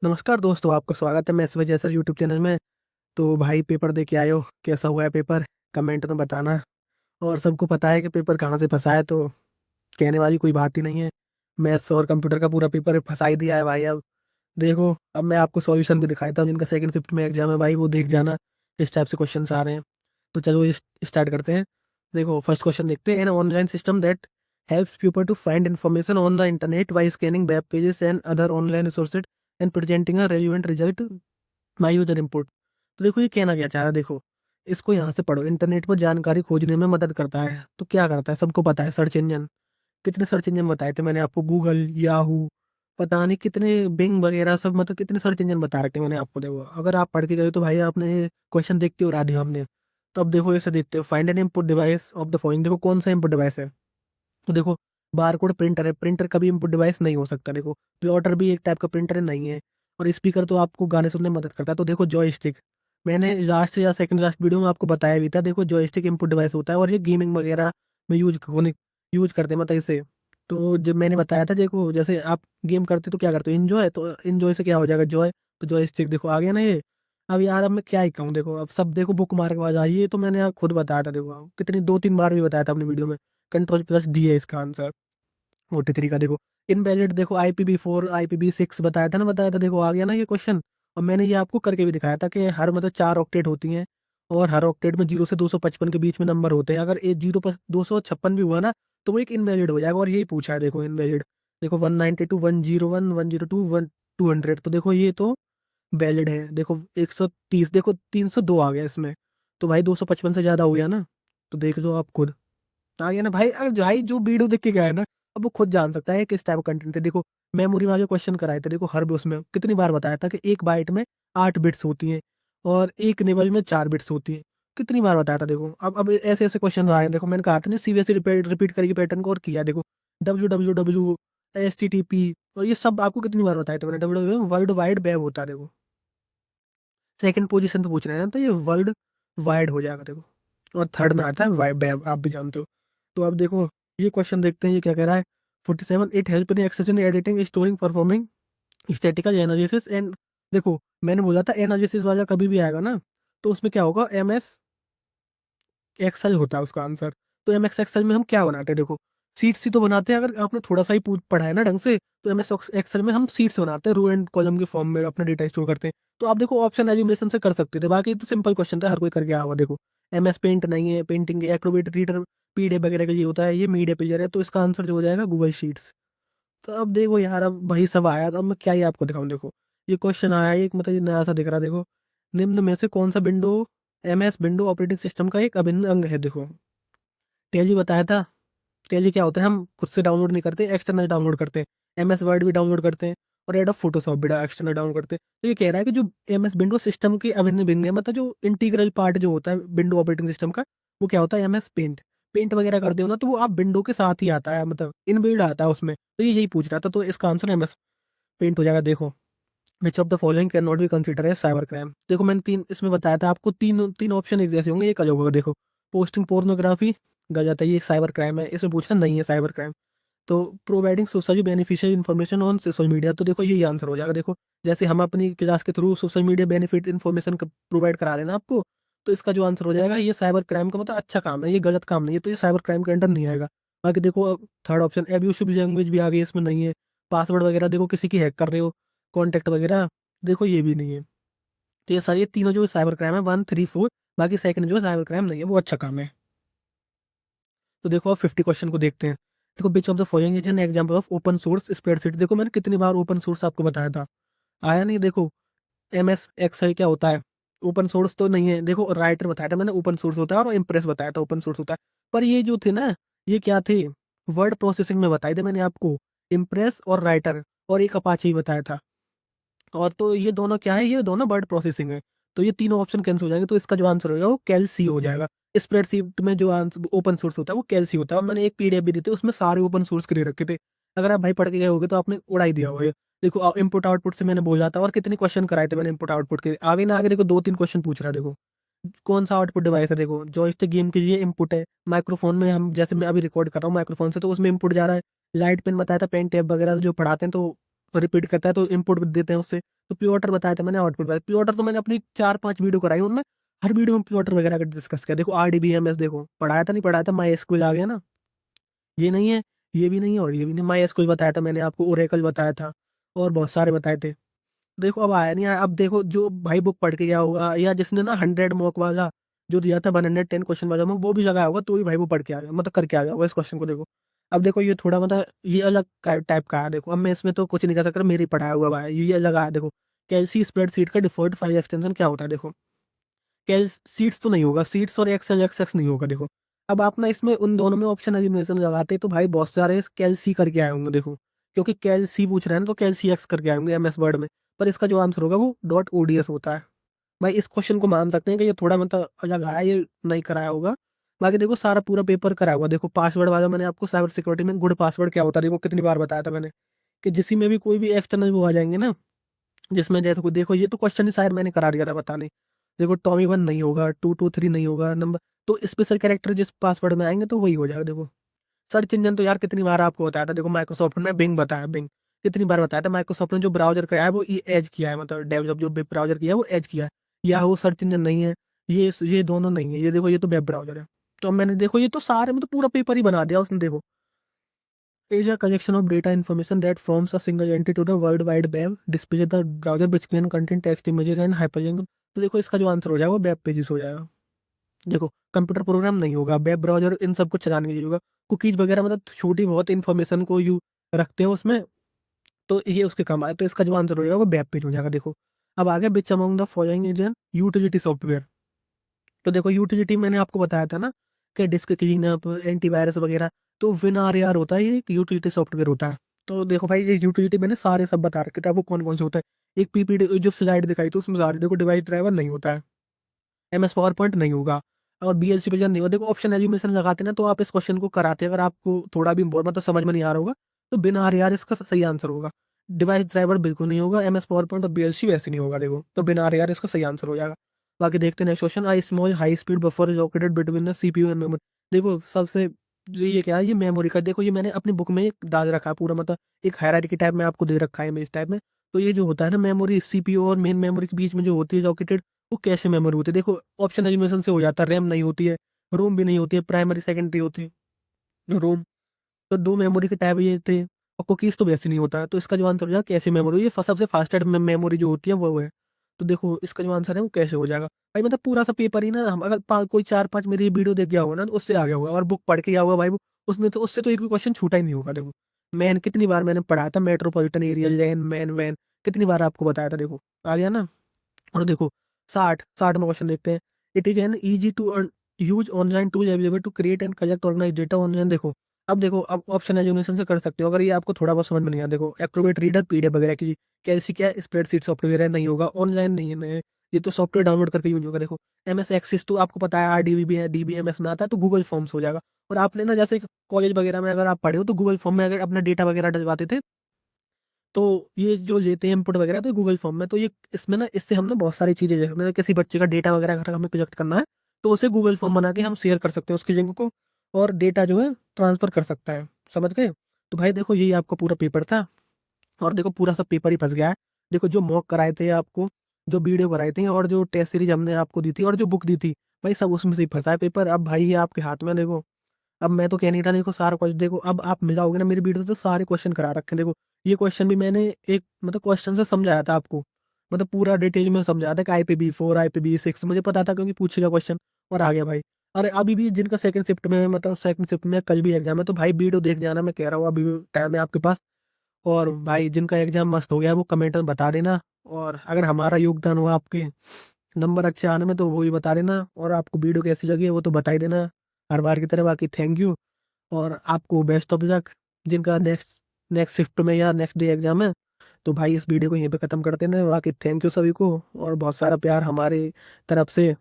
नमस्कार दोस्तों, आपका स्वागत है मैं इस वजह से यूट्यूब चैनल में। तो भाई पेपर दे के आए हो, कैसा हुआ है पेपर? कमेंट में बताना। और सबको पता है कि पेपर कहाँ से फंसा है, तो कहने वाली कोई बात ही नहीं है। मैथ्स और कंप्यूटर का पूरा पेपर फंसा ही दिया है भाई। अब देखो, अब मैं आपको सॉल्यूशन भी दिखाता हूँ। जिनका सेकंड शिफ्ट में एग्जाम है भाई, वो देख जाना किस टाइप से क्वेश्चन आ रहे हैं। तो चलो स्टार्ट करते हैं। देखो, फर्स्ट क्वेश्चन देखते हैं। An online system that helps people to find information on the internet by scanning web pages and other online resources and presenting a relevant result by user input। तो देखो, ये कहना क्या चाह रहा है। देखो, इसको यहाँ से पढ़ो। इंटरनेट पर जानकारी खोजने में मदद करता है। तो क्या करता है, सबको पता है, सर्च इंजन। कितने सर्च इंजन बताए थे मैंने आपको? गूगल, याहू, पता नहीं कितने, बिंग वगैरह सब, मतलब कितने सर्च इंजन बता रखे मैंने आपको। देखो, अगर आप पढ़ के गए तो भाई आपने क्वेश्चन देखते हो, उड़ा दिया हमने। तो अब देखो, इसे देखते हो। Find N input device of the following. देखो, कौन सा इनपुट डिवाइस है? तो देखो, बारकोड प्रिंटर है। प्रिंटर कभी इनपुट डिवाइस नहीं हो सकता। देखो, प्लॉटर भी एक टाइप का प्रिंटर है, नहीं है। और स्पीकर तो आपको गाने सुनने में मदद करता है। तो देखो, जॉयस्टिक, मैंने लास्ट या सेकंड लास्ट वीडियो में आपको बताया भी था। देखो, जॉयस्टिक इनपुट डिवाइस होता है, और ये गेमिंग वगैरह में यूज करते हैं, मतलब इसे। तो जब मैंने बताया था, देखो जैसे आप गेम करते तो क्या करते हो, इंजॉय। तो इंजॉय से क्या हो जाएगा, जॉय। तो जॉयस्टिक देखो आ गया ना ये। अब यार, अब मैं क्या ही कहूँ। देखो, अब सब देखो बुक मार्क आवाज आई है, तो मैंने आप खुद बताया था। देखो, कितनी 2-3 बार भी बताया था अपनी वीडियो में। कंट्रोल प्लस डी है इसका आंसर। 43 का देखो, इनवैलिड। देखो, IPv4 IPv6 बताया था। देखो, आ गया ना ये क्वेश्चन। और मैंने ये आपको करके भी दिखाया था कि हर, मतलब 4 ऑक्टेट होती हैं। और हर ऑक्टेट में 0 से 255 के बीच में नंबर होते हैं। अगर ये 0 पर 256 भी हुआ ना, तो वो एक इनवैलिड हो जाएगा। और यही पूछा है, देखो इनवैलिड। देखो, 192, 101, 102, 200। तो देखो, ये तो वैलिड है। देखो, 130, देखो 302 आ गया इसमें। तो भाई 255 से ज्यादा हो गया ना। तो देख लो आप खुद। आ गया ना भाई। अगर भाई जो वीडियो देख के गया है ना, अब वो खुद जान सकता है किस टाइप का कंटेंट है। देखो, मेमोरी वाले क्वेश्चन कराए थे। देखो, हर उसमें कितनी बार बताया था कि एक बाइट में 8 बिट्स होती हैं, और एक निबल में 4 बिट्स होती हैं। कितनी बार बताया था। देखो, अब ऐसे ऐसे क्वेश्चन आए हैं। देखो, मैंने कहा था ना, CBSE रिपीट रिपीट करके पैटर्न को और किया। देखो, WWW, HTTP, और ये सब आपको कितनी बार बताया था मैंने। WWW वर्ल्ड वाइड वेब होता है। देखो, सेकंड पोजीशन पे पूछ रहे हैं ना, तो ये वर्ल्ड वाइड हो जाएगा। देखो, और थर्ड में आता है वेब, आप भी जानते हो। तो अब देखो, ये क्वेश्चन देखते हैं, ये क्या कह रहा है। 47, it help in accessing, editing, storing, performing statistical analysis and. देखो, मैंने बोला था एनालिसिस वाला कभी भी आएगा ना, तो उसमें क्या होगा, MS एक्सेल होता है उसका आंसर। तो MS एक्सेल में हम क्या बनाते हैं, देखो, सीट्स ही तो बनाते हैं। अगर आपने थोड़ा सा ही पढ़ा है ना ढंग से, तो MS एक्सेल में हम सीट्स बनाते हैं, रो एंड कॉलम के फॉर्म में अपना डेटा स्टोर करते हैं। तो आप देखो, ऑप्शन एलिमिनेशन से कर सकते थे। बाकी तो सिंपल क्वेश्चन था, हर कोई करके आया हुआ। देखो, MS पेंट नहीं है, पेंटिंग एक्रोबेट रीडर PDF वगैरह के लिए होता है, ये मीडिया प्लेयर है। तो इसका आंसर जो हो जाएगा, गूगल शीट्स। तो अब देखो यार, अब वही सब आया। तो अब मैं क्या ही आपको दिखाऊं। देखो, ये क्वेश्चन आया है एक, मतलब ये नया सा दिख रहा है। देखो, निम्न में से कौन सा window MS window operating system का एक अभिन्न अंग है? देखो, टेली बताया था। टेली क्या होता है, हम खुद से डाउनलोड नहीं करते, एक्सटर्नल डाउनलोड करते हैं। MS वर्ड भी डाउनलोड करते हैं, और एडोब फोटोशॉप भी एक्सटर्नल डाउनलोड करते हैं। तो ये कह रहा है कि जो MS विंडो सिस्टम के अभिन्न अंग है, मतलब जो इंटीग्रल पार्ट जो होता है विंडो ऑपरेटिंग सिस्टम का, वो क्या होता है, MS पेंट। पेंट वगैरह करते हो ना, तो वो आप विंडो के साथ ही आता है, मतलब इनबिल्ड आता है उसमें। तो ये यही पूछ रहा था, तो इसका आंसर MS पेंट हो जाएगा। देखो, which of the following can not be consider as cyber crime. देखो, मैंने तीन इसमें बताया था आपको, तीन तीन ऑप्शन एक जैसे होंगे, ये कल होगा। देखो, पोस्टिंग पोर्नोग्राफी गलत है, ये साइबर क्राइम है। इसमें पूछना नहीं है साइबर क्राइम। तो providing socially beneficial information on social media, तो देखो यही आंसर हो जाएगा। देखो, जैसे हम अपनी क्लास के through social media benefit information provide करा रहे हैं ना आपको, तो इसका जो आंसर हो जाएगा, ये साइबर क्राइम का मतलब अच्छा काम है, ये गलत काम नहीं है। तो ये साइबर क्राइम के अंडर नहीं आएगा। बाकी देखो, थर्ड ऑप्शन एब्यूसिव लैंग्वेज भी आ गई, इसमें नहीं है। पासवर्ड वगैरह देखो, किसी की हैक कर रहे हो, कॉन्टेक्ट वगैरह, देखो ये भी नहीं है। तो ये सारी, ये तीनों जो साइबर क्राइम है, 1, 3, 4। बाकी सेकंड जो साइबर क्राइम नहीं है, वो अच्छा काम है। तो देखो, अब 50 क्वेश्चन को देखते हैं। देखो, बिच of the following is an example of open source spreadsheet. देखो, मैंने कितनी बार ओपन सोर्स आपको बताया था, आया नहीं। देखो, MS एक्सेल क्या होता है, ओपन सोर्स तो नहीं है। देखो, राइटर बताया था मैंने ओपन सोर्स होता है, और इम्प्रेस बताया था ओपन सोर्स होता है। पर ये जो थे ना, ये क्या थे, वर्ड प्रोसेसिंग में बताए थे मैंने आपको, इम्प्रेस और राइटर। और एक अपाची बताया था। और तो ये दोनों क्या है, ये दोनों वर्ड प्रोसेसिंग है। तो ये तीनों ऑप्शन कैंसिल हो जाएंगे। तो इसका जो आंसर होगा, वो कैलसी हो जाएगा। स्प्रेडशीट में जो आंसर ओपन सोर्स होता है, वो कैलसी होता है। और मैंने एक PDF भी दी थी, उसमें सारे ओपन सोर्स के दे रखे थे। अगर आप भाई पढ़ के गए होगे, तो आपने उड़ाई दिया होगा ये। देखो, इनपुट आउटपुट से मैंने बोला था, और कितने क्वेश्चन कराए थे मैंने इनपुट आउटपुट के। आगे ना आगे देखो, 2-3 क्वेश्चन पूछ रहा है। देखो, कौन सा आउटपुट डिवाइस है, देखो जॉयस्टिक गेम के लिए इनपुट है। माइक्रोफोन में, हम जैसे मैं अभी रिकॉर्ड कर रहा हूँ माइक्रोफोन से, तो उसमें इनपुट जा रहा है। लाइट पेन बताया था, पेन टैब वगैरह जो पढ़ाते हैं, तो रिपीट करता है, तो इनपुट देते हैं उससे। तो प्री वाटर बताया था मैंने, आउटपुट बताया। प्री वाटर तो मैंने अपनी 4-5 वीडियो कराई, उनमें हर वीडियो में प्री वाटर वगैरह का डिस्कस किया। देखो RDBMS देखो पढ़ाया था, नहीं पढ़ाया था, माई एसक्यूएल आ गया ना, ये नहीं है, ये भी नहीं है और ये भी नहीं। माई एसक्यूएल बताया था मैंने आपको, ओरेकल बताया था और बहुत सारे बताए थे। देखो अब आया नहीं आया। अब देखो जो भाई बुक पढ़ के गया होगा या जिसने ना 100 मॉक वाला जो दिया था, 110 क्वेश्चन वाला मॉक वो भी लगाया होगा, तो भी भाई वो पढ़ के आ गया, मतलब करके आ गया होगा इस क्वेश्चन को। देखो अब देखो ये थोड़ा मतलब ये अलग टाइप का है। देखो अब मैं इसमें तो कुछ नहीं कर सकता, मेरी पढ़ाया हुआ भाई ये अलग आया। देखो कैलसी स्प्रेडशीट का डिफॉल्ट फाइल एक्सटेंशन क्या होता है? देखो कैल सीट्स तो नहीं होगा, सीट्स और एक्सेल एक्सएक्स नहीं होगा। देखो अब आप ना इसमें उन दोनों में ऑप्शन एलिमिनेशन लगाते तो भाई बहुत सारे कैल सी करके आए होंगे। देखो क्योंकि कैल सी पूछ रहे हैं ना, तो कैल सी एक्स करके आए होंगे MS वर्ड में। पर इसका जो आंसर होगा वो .ods होता है। भाई इस क्वेश्चन को मान सकते हैं कि ये थोड़ा मतलब अलग आया, ये नहीं कराया होगा। बाकी देखो सारा पूरा पेपर कराया हुआ। देखो पासवर्ड वाला मैंने आपको साइबर सिक्योरिटी में गुड पासवर्ड क्या होता है देखो कितनी बार बताया था मैंने, कि जिसमें में भी कोई भी एक्सटर्नल वो आ जाएंगे ना, जिसमें जैसे को देखो ये तो क्वेश्चन ही शायद मैंने करा दिया था, पता नहीं। देखो टॉमी 1 नहीं होगा, 223 नहीं होगा नंबर, तो स्पेशल कैरेक्टर जिस पासवर्ड में आएंगे तो वही हो जाएगा। देखो सर्च इंजन तो यार कितनी बार आपको बताया था, देखो माइक्रोसॉफ्ट ने बिंग बताया, बिंग कितनी बार बताया था। माइक्रोसॉफ्ट ने जो ब्राउजर किया है वो एज किया है, मतलब डेवलप जो वेब ब्राउजर किया है वो एज किया है, या वो सर्च इंजन नहीं है। ये दोनों नहीं है, ये देखो ये तो वेब ब्राउजर है। तो मैंने देखो ये तो सारे मतलब पूरा पेपर ही बना दिया उसने। देखो is a collection of data information that forms a single entity to the world wide web display the browser which can contain text images and hyperlink। तो देखो इसका जो आंसर हो जाएगा वो वेब पेजेस हो जाएगा। देखो कंप्यूटर प्रोग्राम नहीं होगा, वेब ब्राउजर इन सबको चलाने के लिए होगा। कुकीज वगैरह मतलब छोटी बहुत इंफॉर्मेशन को यू रखते हैं उसमें, तो ये उसके काम आए। तो इसका जो आंसर हो जाएगा वो वेब पेज हो जाएगा। देखो अब आगे which among the following is an utility software. तो देखो यूटिलिटी मैंने आपको बताया था ना कि डिस्क क्लीनअप एंटीवायरस वगैरह, तो WinRAR होता है, ये एक यूटिलिटी सॉफ्टवेयर होता है। तो देखो भाई ये यूटिलिटी मैंने सारे सब बता रखे थे आपको कौन कौन से होता है। एक PPT जो स्लाइड दिखाई थी उसमें सारे देखो, डिवाइस ड्राइवर नहीं होता है, MS पावर पॉइंट नहीं होगा और BLC विजन नहीं होगा। देखो ऑप्शन एलिमिनेशन लगाते ना तो आप इस क्वेश्चन को कराते, अगर आपको थोड़ा भी मतलब समझ में नहीं आ रहा होगा तो बिना RAR इसका सही आंसर होगा। डिवाइस ड्राइवर बिल्कुल नहीं होगा, MS पावर पॉइंट और BLC वैसे नहीं होगा। देखो तो बिना RAR इसका सही आंसर हो जाएगा। बाकी देखते हैं next question. I small high speed buffer is located between the CPU and memory. देखो सबसे जो ये क्या है, ये मेमोरी का। देखो ये मैंने अपनी बुक में एक डाल रखा है पूरा, मतलब एक हायरार्की टाइप में आपको दे रखा है इस टाइप में। तो ये जो होता है ना मेमोरी, CPU और मेन मेमोरी के बीच में जो होती है लोकेटेड, वो कैशे मेमोरी होती है। देखो ऑप्शन एलिमिनेशन से हो जाता है, रैम नहीं होती है, रोम भी नहीं होती है, प्राइमरी सेकेंडरी होती है रोम। तो दो मेमोरी के टाइप ये थे, और कुकीज तो वैसे नहीं होता है। तो इसका जो आंसर हो जाएगा कैशे मेमोरी, ये सबसे फास्टेस्ट मेमोरी जो होती है वो है। तो देखो इसका जो आंसर है वो कैसे हो जाएगा। भाई मतलब पूरा सा पेपर ही ना, हम अगर कोई 4-5 मेरी वीडियो देख गया होगा ना तो उससे आ गया होगा, और बुक पढ़ के गया होगा भाई वो, उसमें तो उससे तो एक भी क्वेश्चन छूटा ही नहीं होगा। देखो मैन कितनी बार मैंने पढ़ाया था, मेट्रोपॉलिटन एरिया लैन मैन वैन, कितनी बार आपको बताया था। देखो आ गया ना। और देखो 60 में क्वेश्चन देखते हैं। It is an easy to use online tool available to create and collect organise data online. देखो अब देखो अब ऑप्शन एलिमिनेशन से कर सकते हो अगर ये आपको थोड़ा बहुत समझ में नहीं आया। देखो एक्रोबेट रीडर PDF वगैरह की कैसी क्या स्प्रेडशीट सॉफ्टवेयर है, नहीं होगा, ऑनलाइन नहीं है, ये तो सॉफ्टवेयर डाउनलोड करके यूज होगा। देखो MS एक्सिस तो आपको पता है RDB है, DBMS में आता है, तो गूगल फॉर्म्स हो जाएगा। और आपने ना जैसे कॉलेज वगैरह में अगर आप पढ़े हो तो गूगल फॉर्म में अगर अपना डेटा वगैरह डलवाते थे, तो ये जो लेते हैं इनपुट वगैरह तो गूगल फॉर्म में, तो ये इसमें ना इससे हम ना बहुत सारी चीजें जैसे मतलब किसी बच्चे का डेटा वगैरह अगर हमें कलेक्ट करना है तो उसे गूगल फॉर्म बना के हम शेयर कर सकते हैं उसकी लिंक को, और डेटा जो है ट्रांसफर कर सकता है। समझ गए? तो भाई देखो यही आपका पूरा पेपर था, और देखो पूरा सब पेपर ही फंस गया है। देखो जो मॉक कराए थे आपको, जो वीडियो कराए थे, और जो टेस्ट सीरीज हमने आपको दी थी, और जो बुक दी थी, भाई सब उसमें से ही फंसा है पेपर। अब भाई ये आपके हाथ में। देखो अब मैं तो कह नहीं रहा, देखो सारा क्वेश्चन देखो, अब आप मिलाओगे ना मेरी वीडियो से तो सारे क्वेश्चन करा रखे हैं। देखो ये क्वेश्चन भी मैंने एक मतलब क्वेश्चन से समझाया था आपको, मतलब पूरा डिटेल में समझाया था कि IPv4 IPv6 मुझे पता था क्योंकि पूछेगा क्वेश्चन, और आ गया भाई। अरे अभी भी जिनका सेकंड शिफ्ट में मतलब सेकंड शिफ्ट में कल भी एग्जाम है, तो भाई वीडियो देख जाना, मैं कह रहा हूँ अभी भी टाइम है आपके पास। और भाई जिनका एग्जाम मस्त हो गया वो कमेंट में बता देना, और अगर हमारा योगदान हुआ आपके नंबर अच्छे आने में तो वो भी बता देना, और आपको वीडियो कैसी लगी है वो तो बता ही देना हर बार की तरह। बाकी थैंक यू, और आपको बेस्ट ऑफ लक जिनका नेक्स्ट नेक्स्ट शिफ्ट में या नेक्स्ट डे एग्जाम है। तो भाई इस वीडियो को यहीं पे ख़त्म करते हैं। बाकी थैंक यू सभी को, और बहुत सारा प्यार हमारे तरफ से।